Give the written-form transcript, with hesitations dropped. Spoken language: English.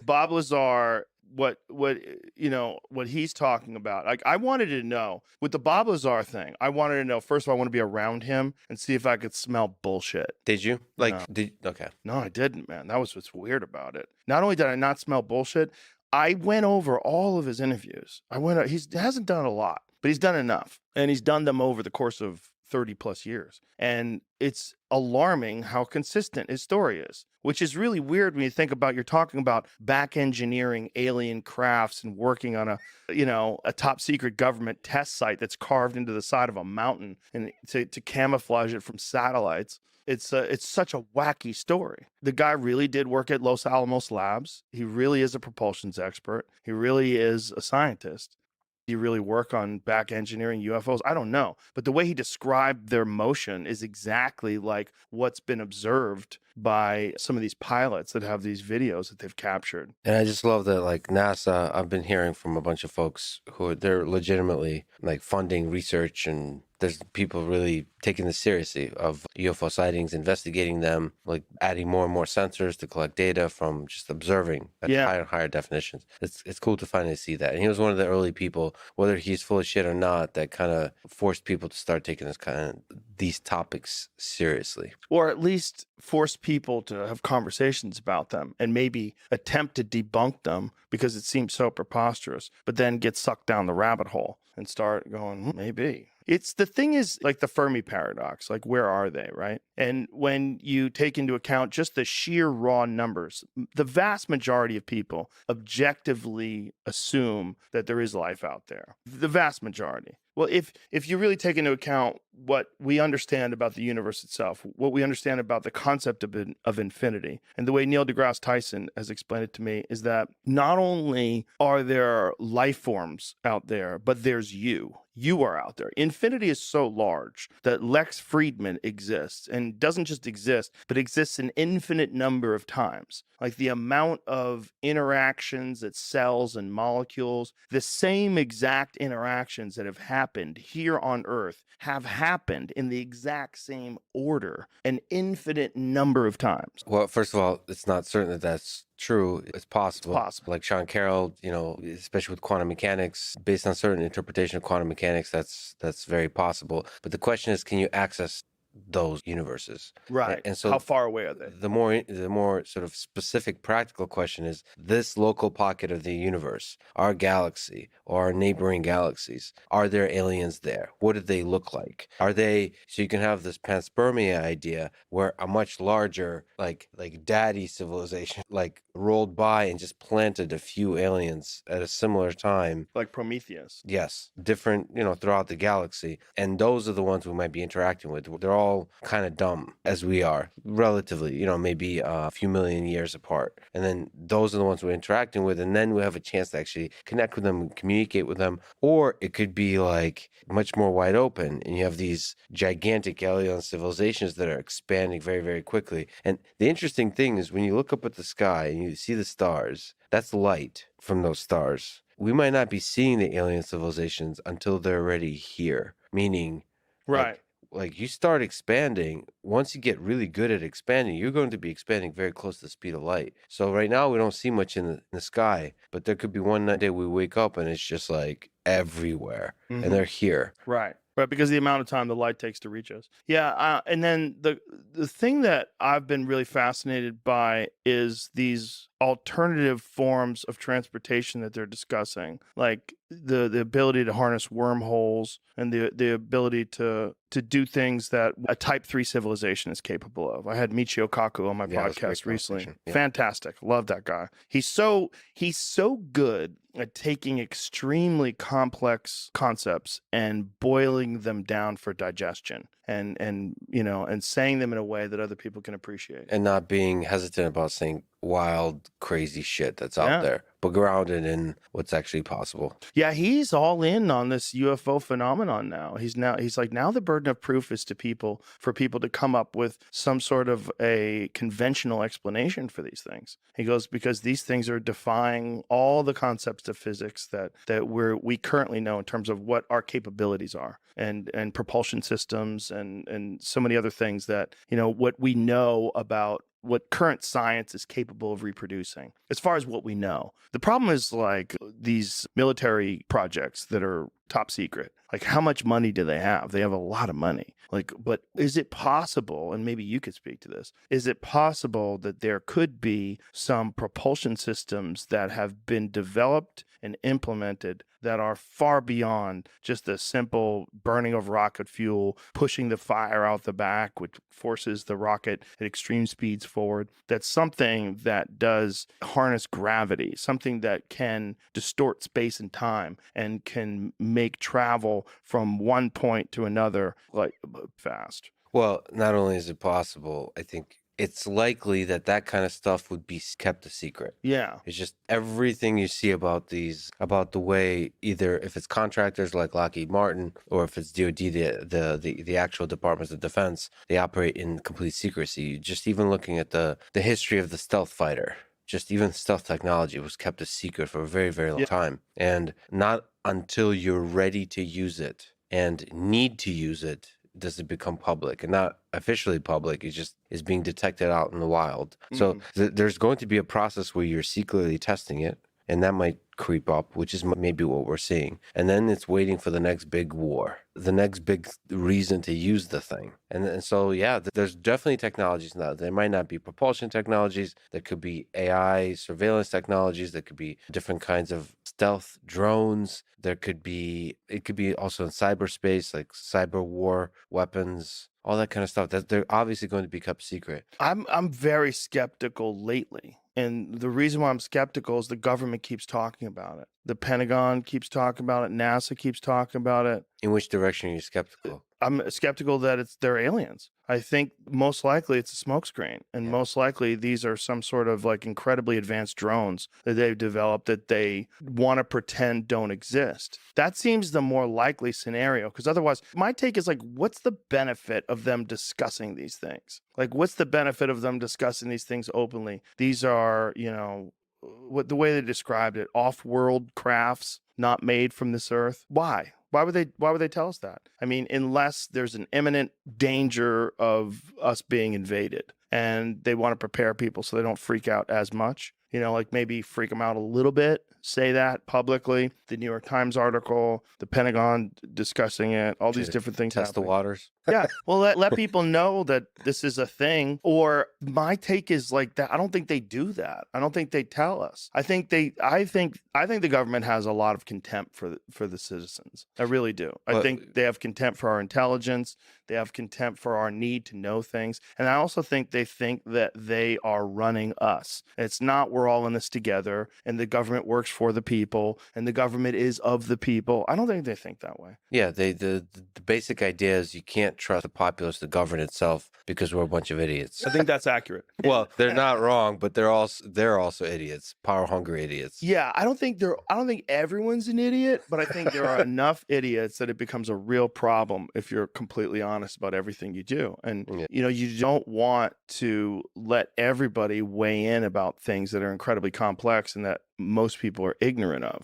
Bob Lazar, what he's talking about. Like, I wanted to know with the Bob Lazar thing. I wanted to know, first of all, I want to be around him and see if I could smell bullshit. Did you? Okay. No, I didn't, man. That was what's weird about it. Not only did I not smell bullshit, I went over all of his interviews. He hasn't done a lot, but he's done enough. And he's done them over the course of 30 plus years. And it's alarming how consistent his story is, which is really weird when you think about, you're talking about back engineering alien crafts and working on a top secret government test site that's carved into the side of a mountain and to camouflage it from satellites. It's such a wacky story. The guy really did work at Los Alamos Labs. He really is a propulsions expert. He really is a scientist. Do you really work on back engineering UFOs? I don't know. But the way he described their motion is exactly like what's been observed by some of these pilots that have these videos that they've captured. And I just love that, like, NASA, I've been hearing from a bunch of folks who they're legitimately like funding research, and there's people really taking this seriously of UFO sightings, investigating them, like adding more and more sensors to collect data from just observing at higher and higher definitions. It's cool to finally see that. And he was one of the early people, whether he's full of shit or not, that kind of forced people to start taking these topics seriously. Or at least force people to have conversations about them and maybe attempt to debunk them because it seems so preposterous, but then get sucked down the rabbit hole and start going, maybe. It's the thing is like the Fermi paradox, like where are they, right? And when you take into account just the sheer raw numbers, the vast majority of people objectively assume that there is life out there. The vast majority. Well, if you really take into account what we understand about the universe itself, what we understand about the concept of infinity, and the way Neil deGrasse Tyson has explained it to me is that not only are there life forms out there, but there's you. You are out there. Infinity is so large that Lex Fridman exists, and doesn't just exist, but exists an infinite number of times. Like the amount of interactions at cells and molecules, the same exact interactions that have happened here on Earth have happened in the exact same order an infinite number of times. Well, first of all, it's not certain that that's true. It's possible. It's possible. Like Sean Carroll, especially with quantum mechanics, based on certain interpretation of quantum mechanics, that's very possible. But the question is, can you access those universes? Right. And so how far away are they? The more sort of specific practical question is, this local pocket of the universe, our galaxy or our neighboring galaxies, are there aliens there? What do they look like? Are they, so you can have this panspermia idea where a much larger like daddy civilization like rolled by and just planted a few aliens at a similar time, like Prometheus. Yes, different, throughout the galaxy, and those are the ones we might be interacting with. They're all kind of dumb as we are, relatively, maybe a few million years apart, and then those are the ones we're interacting with, and then we have a chance to actually connect with them and communicate with them. Or it could be like much more wide open, and you have these gigantic alien civilizations that are expanding very, very quickly. And the interesting thing is when you look up at the sky and you see the stars, that's light from those stars. We might not be seeing the alien civilizations until they're already here, meaning right. Like you start expanding, once you get really good at expanding, you're going to be expanding very close to the speed of light. So right now we don't see much in the sky, but there could be one day we wake up and it's just like everywhere, and they're here. Right. Right, because the amount of time the light takes to reach us. Yeah, and then the thing that I've been really fascinated by is these alternative forms of transportation that they're discussing, like the ability to harness wormholes and the ability to do things that a Type 3 civilization is capable of. I had Michio Kaku on my podcast recently. Yeah. Fantastic. Love that guy. He's so good at taking extremely complex concepts and boiling them down for digestion and saying them in a way that other people can appreciate. And not being hesitant about saying wild, crazy shit that's out there, but grounded in what's actually possible. Yeah, he's all in on this UFO phenomenon now. He's like, now the burden of proof is for people to come up with some sort of a conventional explanation for these things. He goes, because these things are defying all the concepts of physics that we currently know in terms of what our capabilities are and propulsion systems and so many other things that, what we know about what current science is capable of reproducing as far as what we know. The problem is like these military projects that are top secret. Like, how much money do they have? They have a lot of money. Like, but is it possible, and maybe you could speak to this, is it possible that there could be some propulsion systems that have been developed and implemented that are far beyond just a simple burning of rocket fuel, pushing the fire out the back, which forces the rocket at extreme speeds forward? That's something that does harness gravity, something that can distort space and time and can make travel from one point to another like fast. Well, not only is it possible, I think it's likely that that kind of stuff would be kept a secret. Yeah. It's just everything you see about about the way, either if it's contractors like Lockheed Martin or if it's DoD, the actual Departments of Defense, they operate in complete secrecy. Just even looking at the history of the stealth fighter, just even stealth technology was kept a secret for a very, very long time. And not until you're ready to use it and need to use it does it become public, and not officially public. It just is being detected out in the wild. So there's going to be a process where you're secretly testing it, and that might creep up, which is maybe what we're seeing. And then it's waiting for the next big war, the next big reason to use the thing. And so, yeah, there's definitely technologies now. There might not be propulsion technologies. There could be AI surveillance technologies. There could be different kinds of stealth drones. It could be also in cyberspace, like cyber war weapons, all that kind of stuff. That they're obviously going to be kept secret. I'm very skeptical lately. And the reason why I'm skeptical is the government keeps talking about it. The Pentagon keeps talking about it. NASA keeps talking about it. In which direction are you skeptical? I'm skeptical that they're aliens. I think most likely it's a smokescreen, and most likely these are some sort of like incredibly advanced drones that they've developed that they want to pretend don't exist. That seems the more likely scenario, because otherwise, my take is like, what's the benefit of them discussing these things? Like, what's the benefit of them discussing these things openly? These are, what the way they described it, off-world crafts not made from this earth. Why? Why would they tell us that? I mean, unless there's an imminent danger of us being invaded and they want to prepare people so they don't freak out as much, like maybe freak them out a little bit, say that publicly. The New York Times article, the Pentagon discussing it, all these different things. Test the waters. Yeah. Well, let people know that this is a thing. Or my take is like that. I don't think they do that. I don't think they tell us. I think the government has a lot of contempt for the citizens. I really do. I think they have contempt for our intelligence. They have contempt for our need to know things. And I also think they think that they are running us. It's not, we're all in this together and the government works for the people and the government is of the people. I don't think they think that way. Yeah, the basic idea is you can't trust the populace to govern itself because we're a bunch of idiots. I think that's accurate. Well, they're not wrong, but they're also idiots, power-hungry idiots. Yeah, I don't think everyone's an idiot, but I think there are enough idiots that it becomes a real problem if you're completely honest about everything you do. And you don't want to let everybody weigh in about things that are incredibly complex and that most people are ignorant of.